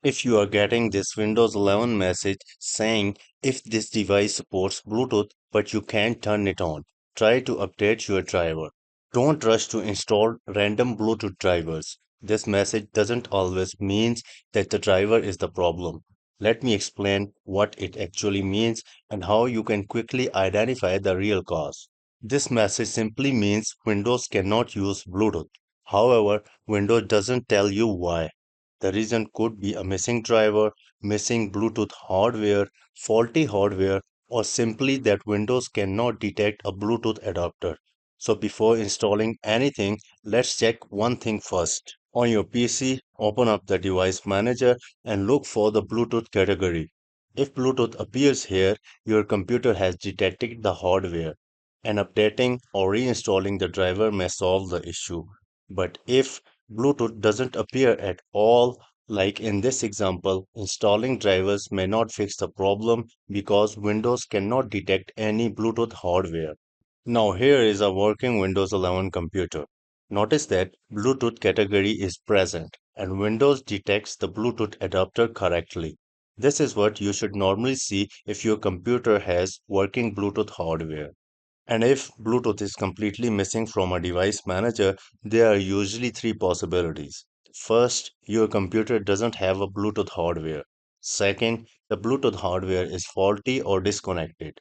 If you are getting this Windows 11 message saying if this device supports Bluetooth but you can't turn it on, try to update your driver. Don't rush to install random Bluetooth drivers. This message doesn't always mean that the driver is the problem. Let me explain what it actually means and how you can quickly identify the real cause. This message simply means Windows cannot use Bluetooth. However, Windows doesn't tell you why. The reason could be a missing driver, missing Bluetooth hardware, faulty hardware, or simply that Windows cannot detect a Bluetooth adapter. So before installing anything, let's check one thing first. On your PC, open up the device manager and look for the Bluetooth category. If Bluetooth appears here, your computer has detected the hardware, and updating or reinstalling the driver may solve the issue. But if Bluetooth doesn't appear at all, like in this example, installing drivers may not fix the problem because Windows cannot detect any Bluetooth hardware. Now here is a working Windows 11 computer. Notice that Bluetooth category is present and Windows detects the Bluetooth adapter correctly. This is what you should normally see if your computer has working Bluetooth hardware. And if Bluetooth is completely missing from a device manager, there are usually three possibilities. First, your computer doesn't have a Bluetooth hardware. Second, the Bluetooth hardware is faulty or disconnected.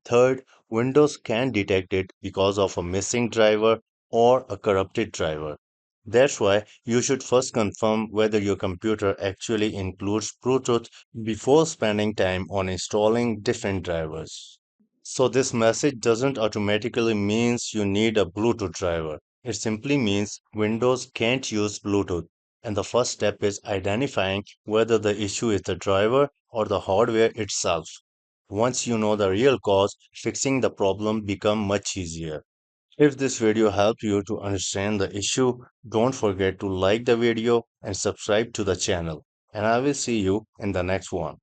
Third, Windows can detect it because of a missing driver or a corrupted driver. That's why you should first confirm whether your computer actually includes Bluetooth before spending time on installing different drivers. So this message doesn't automatically means you need a Bluetooth driver. It simply means Windows can't use Bluetooth. And the first step is identifying whether the issue is the driver or the hardware itself. Once you know the real cause, fixing the problem become much easier. If this video helped you to understand the issue, don't forget to like the video and subscribe to the channel. And I will see you in the next one.